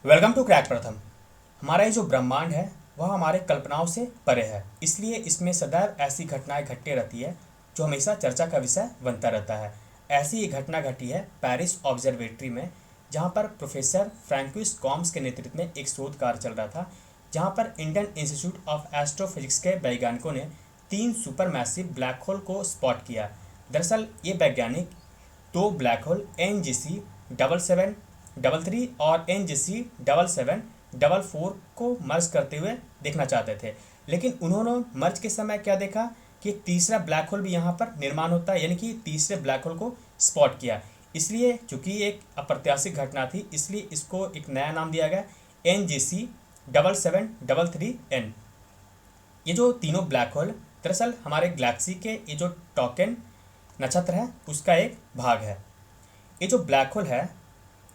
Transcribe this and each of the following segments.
Welcome to crack प्रथम। हमारा ये जो ब्रह्मांड है वह हमारे कल्पनाओं से परे है, इसलिए इसमें सदैव ऐसी घटनाएं घटती रहती है जो हमेशा चर्चा का विषय बनता रहता है। ऐसी ही घटना घटी है पेरिस ऑब्जर्वेटरी में, जहाँ पर प्रोफेसर फ्रैंकोइस कॉम्स के नेतृत्व में एक शोध कार्य चल रहा था, जहाँ पर इंडियन इंस्टीट्यूट ऑफ एस्ट्रोफिजिक्स के वैज्ञानिकों ने 3 सुपर मैसिव ब्लैक होल को स्पॉट किया। दरअसल ये वैज्ञानिक दो ब्लैक होल NGC 7733 और NGC 7744 को मर्ज करते हुए देखना चाहते थे, लेकिन उन्होंने मर्ज के समय क्या देखा कि एक तीसरा ब्लैक होल भी यहाँ पर निर्माण होता है, यानी कि तीसरे ब्लैक होल को स्पॉट किया। इसलिए चूंकि एक अप्रत्याशित घटना थी, इसलिए इसको एक नया नाम दिया गया NGC 7733N। ये जो तीनों ब्लैक होल दरअसल हमारे गैलेक्सी के ये जो टॉकेन नक्षत्र है उसका एक भाग है। ये जो ब्लैक होल है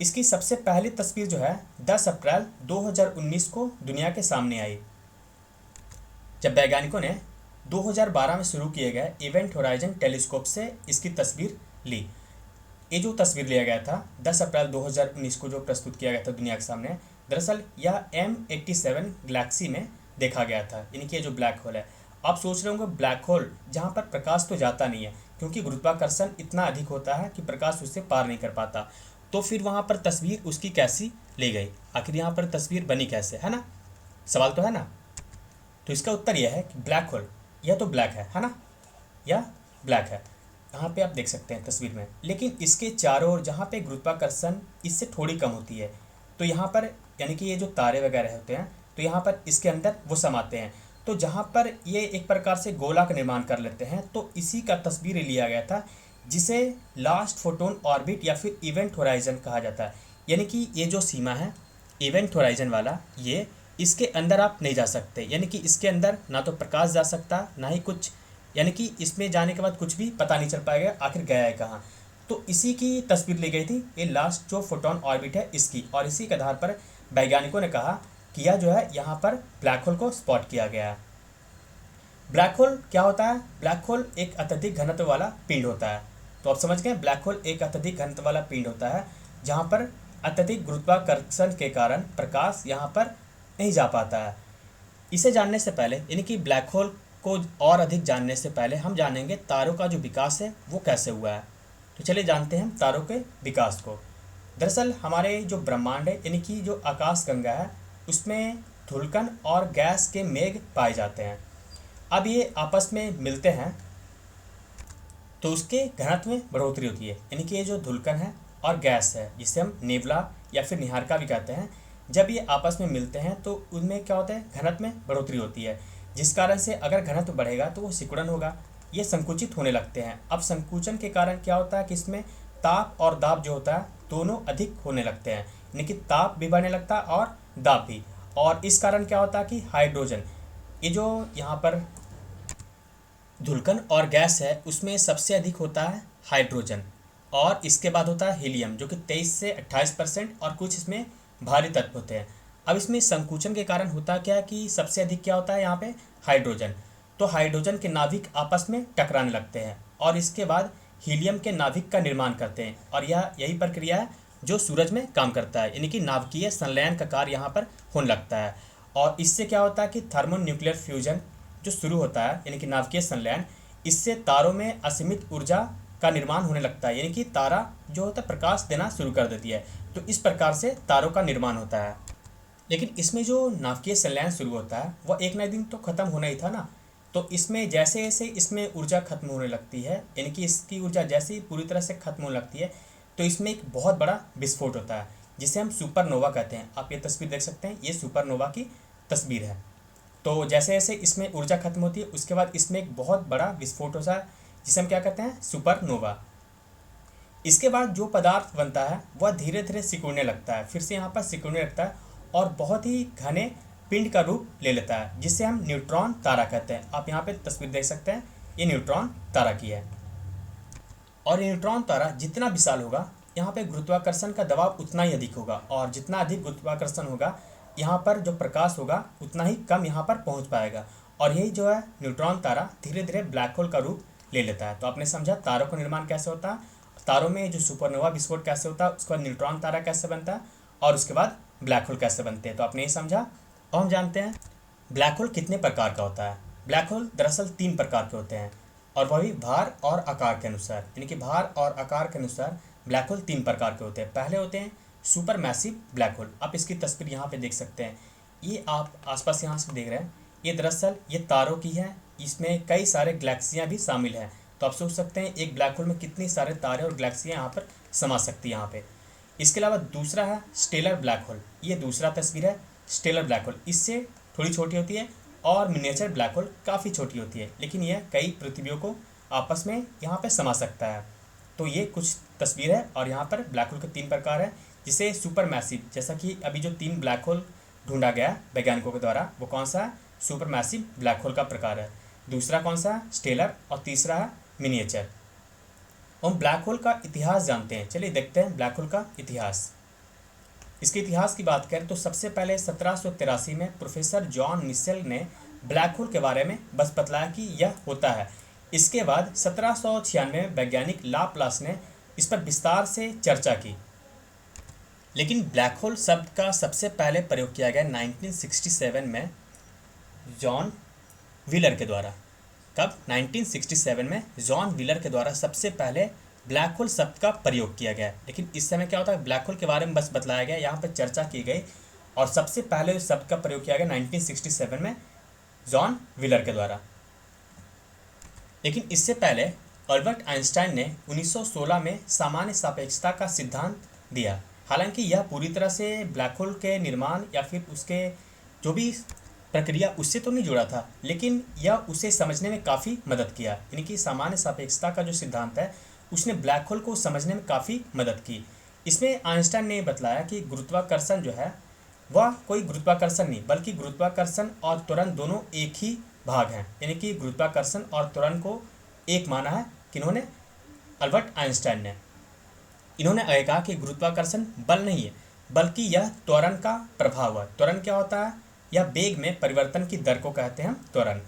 इसकी सबसे पहली तस्वीर जो है 10 अप्रैल 2019 को दुनिया के सामने आई, जब वैज्ञानिकों ने 2012 में शुरू किए गए इवेंट होराइजन टेलीस्कोप से इसकी तस्वीर ली। ये जो तस्वीर लिया गया था 10 अप्रैल 2019 को जो प्रस्तुत किया गया था दुनिया के सामने, दरअसल यह M87 गैलेक्सी में देखा गया था, यानी कि ये जो ब्लैक होल है। आप सोच रहे होंगे ब्लैक होल जहाँ पर प्रकाश तो जाता नहीं है, क्योंकि गुरुत्वाकर्षण इतना अधिक होता है कि प्रकाश उससे पार नहीं कर पाता, तो फिर वहाँ पर तस्वीर उसकी कैसी ली गई, आखिर यहाँ पर तस्वीर बनी कैसे, है ना? सवाल तो है ना। तो इसका उत्तर यह है कि ब्लैक होल यह तो ब्लैक है ना, यह ब्लैक है, यहाँ पे आप देख सकते हैं तस्वीर में, लेकिन इसके चारों ओर जहाँ पे गुरुत्वाकर्षण इससे थोड़ी कम होती है, तो यहाँ पर यानी कि ये जो तारे वगैरह होते हैं तो यहाँ पर इसके अंदर वो समाते हैं, तो जहाँ पर ये एक प्रकार से गोला का निर्माण कर लेते हैं, तो इसी का तस्वीर लिया गया था, जिसे लास्ट फोटोन ऑर्बिट या फिर इवेंट होराइजन कहा जाता है। यानी कि ये जो सीमा है इवेंट होराइजन वाला, ये इसके अंदर आप नहीं जा सकते, यानी कि इसके अंदर ना तो प्रकाश जा सकता ना ही कुछ, यानी कि इसमें जाने के बाद कुछ भी पता नहीं चल पाएगा आखिर गया है कहाँ। तो इसी की तस्वीर ली गई थी, ये लास्ट जो फोटोन ऑर्बिट है इसकी, और इसी के आधार पर वैज्ञानिकों ने कहा कि यह जो है यहाँ पर ब्लैक होल को स्पॉट किया गया है। ब्लैक होल क्या होता है? ब्लैक होल एक अत्यधिक घनत्व वाला पिंड होता है। तो आप समझ गए, ब्लैक होल एक अत्यधिक घनत्व वाला पिंड होता है जहाँ पर अत्यधिक गुरुत्वाकर्षण के कारण प्रकाश यहाँ पर नहीं जा पाता है। इसे जानने से पहले, यानी कि ब्लैक होल को और अधिक जानने से पहले, हम जानेंगे तारों का जो विकास है वो कैसे हुआ है। तो चलिए जानते हैं तारों के विकास को। दरअसल हमारे जो ब्रह्मांड है, यानी कि जो आकाश गंगा है, उसमें धुलकन और गैस के मेघ पाए जाते हैं। अब ये आपस में मिलते हैं तो उसके घनत्व में बढ़ोतरी होती है, यानी कि ये जो धुलकन है और गैस है जिसे हम नेवला या फिर निहारिका भी कहते हैं, जब ये आपस में मिलते हैं तो उनमें क्या होता है, घनत्व में बढ़ोतरी होती है, जिस कारण से अगर घनत्व बढ़ेगा तो वो सिकुड़न होगा, ये संकुचित होने लगते हैं। अब संकुचन के कारण क्या होता है कि इसमें ताप और दाब जो होता है दोनों अधिक होने लगते हैं, यानी कि ताप भी बढ़ने लगता है और दाब भी, और इस कारण क्या होता है कि हाइड्रोजन, ये जो यहाँ पर धुलकन और गैस है उसमें सबसे अधिक होता है हाइड्रोजन, और इसके बाद होता है हीलियम जो कि 23 से 28%, और कुछ इसमें भारी तत्व होते हैं। अब इसमें संकुचन के कारण होता क्या है कि सबसे अधिक क्या होता है यहाँ पे हाइड्रोजन, तो हाइड्रोजन के नाभिक आपस में टकराने लगते हैं और इसके बाद हीलियम के नाभिक का निर्माण करते हैं, और यह यही प्रक्रिया है जो सूरज में काम करता है, यानी कि नाभिकीय संलयन का कार्य यहाँ पर होने लगता है। और इससे क्या होता है कि थर्मोन्यूक्लियर फ्यूजन जो शुरू होता है, यानी कि नाभिकीय संलयन, इससे तारों में असीमित ऊर्जा का निर्माण होने लगता है, यानी कि तारा जो होता है प्रकाश देना शुरू कर देती है, तो इस प्रकार से तारों का निर्माण होता है। लेकिन इसमें जो नाभिकीय संलयन शुरू होता है वह एक ना दिन तो खत्म होना ही था ना, तो इसमें जैसे जैसे इसमें ऊर्जा खत्म होने लगती है, यानी कि इसकी ऊर्जा जैसे ही पूरी तरह से खत्म होने लगती है, तो इसमें एक बहुत बड़ा विस्फोट होता है जिसे हम सुपरनोवा कहते हैं। आप ये तस्वीर देख सकते हैं, ये सुपरनोवा की तस्वीर है। तो जैसे जैसे इसमें ऊर्जा खत्म होती है उसके बाद इसमें एक बहुत बड़ा विस्फोट होता है जिसे हम क्या कहते हैं, सुपरनोवा। इसके बाद जो पदार्थ बनता है वह धीरे धीरे सिकुड़ने लगता है, फिर से यहाँ पर सिकुड़ने लगता है और बहुत ही घने पिंड का रूप ले लेता है, जिसे हम न्यूट्रॉन तारा कहते हैं। आप यहाँ पे तस्वीर देख सकते हैं, ये न्यूट्रॉन तारा की है। और ये न्यूट्रॉन तारा जितना विशाल होगा यहाँ पे गुरुत्वाकर्षण का दबाव उतना ही अधिक होगा, और जितना अधिक गुरुत्वाकर्षण होगा यहाँ पर जो प्रकाश होगा उतना ही कम यहाँ पर पहुँच पाएगा, और यही जो है न्यूट्रॉन तारा धीरे धीरे ब्लैक होल का रूप ले लेता है। तो आपने समझा तारों का निर्माण कैसे होता है, तारों में जो सुपरनोवा विस्फोट कैसे होता है, उसके बाद न्यूट्रॉन तारा कैसे बनता है, और उसके बाद ब्लैक होल कैसे बनते हैं। तो आपने ये समझा। और हम जानते हैं ब्लैक होल कितने प्रकार का होता है। ब्लैक होल दरअसल 3 प्रकार के होते हैं, और वह भी भार और आकार के अनुसार, यानी कि भार और आकार के अनुसार ब्लैक होल 3 प्रकार के होते हैं। पहले होते हैं सुपर मैसिव ब्लैक होल। आप इसकी तस्वीर यहाँ पे देख सकते हैं, ये आप आसपास यहाँ से देख रहे हैं, ये दरअसल ये तारों की है, इसमें कई सारे गैलेक्सियाँ भी शामिल हैं। तो आप सोच सकते हैं एक ब्लैक होल में कितनी सारे तारे और गैलेक्सियाँ यहाँ पर समा सकती है यहाँ पे। इसके अलावा दूसरा है स्टेलर ब्लैक होल, ये दूसरा तस्वीर है स्टेलर ब्लैक होल। इससे थोड़ी छोटी होती है, और मिनिएचर ब्लैक होल काफ़ी छोटी होती है, लेकिन यह कई पृथ्वियों को आपस में यहाँ पे समा सकता है। तो ये कुछ तस्वीर है, और यहाँ पर ब्लैक होल के 3 प्रकार है, जिसे सुपर मैसिव, जैसा कि अभी जो 3 ब्लैक होल ढूंढा गया वैज्ञानिकों के द्वारा, वो कौन सा है, सुपर मैसिव ब्लैक होल का प्रकार है। दूसरा कौन सा है, स्टेलर, और तीसरा है मिनिएचर। हम ब्लैक होल का इतिहास जानते हैं, चलिए देखते हैं ब्लैक होल का इतिहास। इसके इतिहास की बात करें तो सबसे पहले 1783 में प्रोफेसर जॉन मिशेल ने ब्लैक होल के बारे में बस बतलाया कि यह होता है। इसके बाद 1796 में वैज्ञानिक लाप्लास ने इस पर विस्तार से चर्चा की। लेकिन ब्लैक होल शब्द का सबसे पहले प्रयोग किया गया 1967 में जॉन व्हीलर के द्वारा। कब? 1967 में जॉन व्हीलर के द्वारा सबसे पहले ब्लैक होल शब्द का प्रयोग किया गया। लेकिन इस समय क्या होता है, ब्लैक होल के बारे में बस बतलाया गया, यहाँ पर चर्चा की गई, और सबसे पहले उस शब्द का प्रयोग किया गया 1967 में जॉन व्हीलर के द्वारा। लेकिन इससे पहले अल्बर्ट आइंस्टाइन ने 1916 में सामान्य सापेक्षता का सिद्धांत दिया। हालांकि यह पूरी तरह से ब्लैक होल के निर्माण या फिर उसके जो भी प्रक्रिया उससे तो नहीं जुड़ा था, लेकिन यह उसे समझने में काफ़ी मदद किया। यानी कि सामान्य सापेक्षता का जो सिद्धांत है उसने ब्लैक होल को समझने में काफ़ी मदद की। इसमें आइंस्टाइन ने बतलाया कि गुरुत्वाकर्षण जो है वह कोई गुरुत्वाकर्षण नहीं, बल्कि गुरुत्वाकर्षण और त्वरण दोनों एक ही भाग हैं। यानी कि गुरुत्वाकर्षण और त्वरण को एक माना है किन्होंने, अल्बर्ट आइंस्टाइन ने। इन्होंने कहा कि गुरुत्वाकर्षण बल नहीं है, बल्कि यह त्वरण का प्रभाव है। त्वरण क्या होता है, यह वेग में परिवर्तन की दर को कहते हैं त्वरण।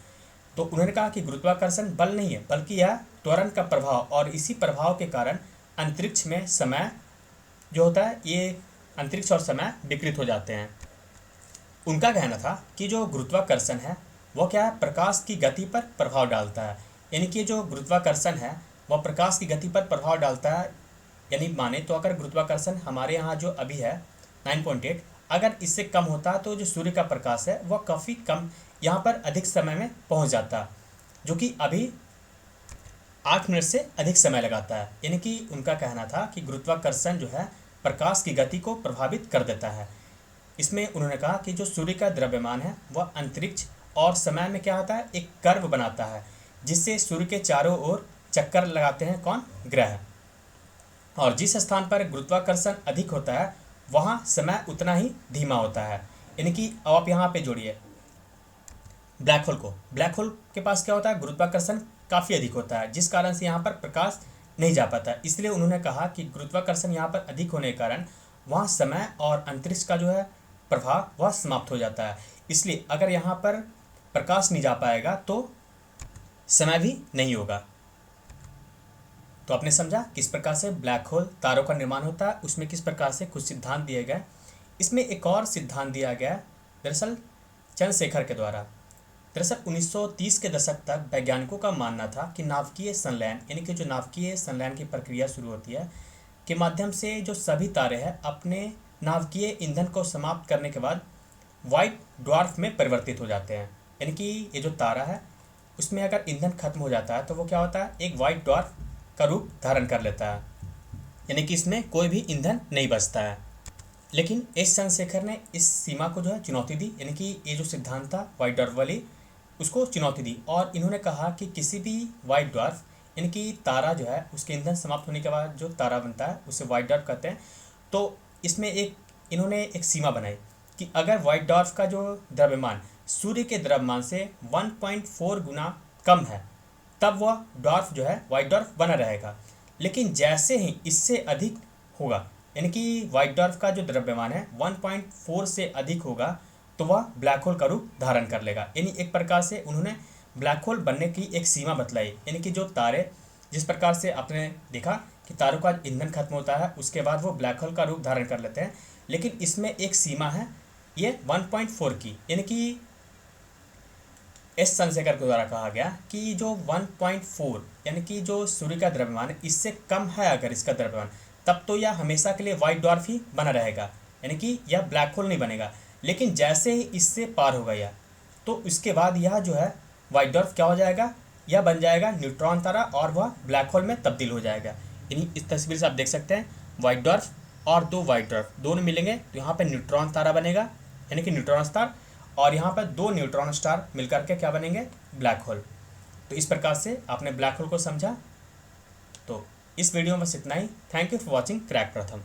तो उन्होंने कहा कि गुरुत्वाकर्षण बल नहीं है, बल्कि यह त्वरण का प्रभाव, और इसी प्रभाव के कारण अंतरिक्ष में समय जो होता है, ये अंतरिक्ष और समय विकृत हो जाते हैं। उनका कहना था कि जो गुरुत्वाकर्षण है वह क्या है, प्रकाश की गति पर प्रभाव डालता है। यानी कि जो गुरुत्वाकर्षण है वह प्रकाश की गति पर प्रभाव डालता है। यानी माने तो अगर गुरुत्वाकर्षण हमारे यहाँ जो अभी है 9.8, अगर इससे कम होता तो जो सूर्य का प्रकाश है वह काफ़ी कम यहाँ पर अधिक समय में पहुँच जाता, जो कि अभी 8 मिनट से अधिक समय लगाता है। यानी कि उनका कहना था कि गुरुत्वाकर्षण जो है प्रकाश की गति को प्रभावित कर देता है। इसमें उन्होंने कहा कि जो सूर्य का द्रव्यमान है वह अंतरिक्ष और समय में क्या होता है, एक कर्व बनाता है, जिससे सूर्य के चारों ओर चक्कर लगाते हैं कौन, ग्रह। और जिस स्थान पर गुरुत्वाकर्षण अधिक होता है वहाँ समय उतना ही धीमा होता है। यानी कि अब आप यहाँ पे जोड़िए ब्लैक होल को। ब्लैक होल के पास क्या होता है, गुरुत्वाकर्षण काफ़ी अधिक होता है, जिस कारण से यहाँ पर प्रकाश नहीं जा पाता। इसलिए उन्होंने कहा कि गुरुत्वाकर्षण यहाँ पर अधिक होने के कारण वहाँ समय और अंतरिक्ष का जो है प्रभाव वह समाप्त हो जाता है। इसलिए अगर यहाँ पर प्रकाश नहीं जा पाएगा तो समय भी नहीं होगा। तो आपने समझा किस प्रकार से ब्लैक होल तारों का निर्माण होता है, उसमें किस प्रकार से कुछ सिद्धांत दिए गए। इसमें एक और सिद्धांत दिया गया दरअसल चंद्रशेखर के द्वारा। दरअसल 1930 के दशक तक वैज्ञानिकों का मानना था कि नाभिकीय संलयन, यानी कि जो नाभिकीय संलयन की प्रक्रिया शुरू होती है, के माध्यम से जो सभी तारे हैं अपने नाभिकीय ईंधन को समाप्त करने के बाद वाइट ड्वार्फ में परिवर्तित हो जाते हैं। यानी कि ये जो तारा है उसमें अगर ईंधन खत्म हो जाता है तो वो क्या होता है, एक वाइट ड्वार्फ का रूप धारण कर लेता है। यानी कि इसमें कोई भी ईंधन नहीं बचता है। लेकिन एस चंद्रशेखर ने इस सीमा को जो है चुनौती दी, यानी कि ये जो सिद्धांत था वाइट ड्वार्फ वाली, उसको चुनौती दी। और इन्होंने कहा कि किसी भी वाइट ड्वार्फ, यानी कि तारा जो है उसके ईंधन समाप्त होने के बाद जो तारा बनता है उसे वाइट ड्वार्फ कहते हैं। तो इसमें इन्होंने एक सीमा बनाई कि अगर वाइट ड्वार्फ का जो द्रव्यमान सूर्य के द्रव्यमान से 1.4 गुना कम है तब वह ड्वार्फ जो है वाइट ड्वार्फ बना रहेगा। लेकिन जैसे ही इससे अधिक होगा, यानी कि वाइट ड्वार्फ का जो द्रव्यमान है 1.4 से अधिक होगा, तो वह ब्लैक होल का रूप धारण कर लेगा। यानी एक प्रकार से उन्होंने ब्लैक होल बनने की एक सीमा बतलाई। यानी कि जो तारे, जिस प्रकार से आपने देखा कि तारों का ईंधन खत्म होता है उसके बाद वो ब्लैक होल का रूप धारण कर लेते हैं, लेकिन इसमें एक सीमा है, ये 1.4 की, यानी कि एस चंद्रशेखर के द्वारा कहा गया कि जो 1.4 यानी कि जो सूर्य का द्रव्यमान है इससे कम है अगर इसका द्रव्यमान, तब तो यह हमेशा के लिए व्हाइट डॉर्फ ही बना रहेगा, यानी कि यह ब्लैक होल नहीं बनेगा। लेकिन जैसे ही इससे पार हो गया तो इसके बाद यह जो है व्हाइट डॉर्फ क्या हो जाएगा, यह बन जाएगा न्यूट्रॉन तारा और वह ब्लैक होल में तब्दील हो जाएगा। यानी इस तस्वीर से आप देख सकते हैं व्हाइट डॉर्फ और दो व्हाइट डॉर्फ दोनों मिलेंगे तो यहाँ पे न्यूट्रॉन तारा बनेगा, यानी कि न्यूट्रॉन स्टार, और यहाँ पर दो न्यूट्रॉन स्टार मिलकर के क्या बनेंगे, ब्लैक होल। तो इस प्रकार से आपने ब्लैक होल को समझा। तो इस वीडियो में बस इतना ही। Thank you for watching crack प्रथम।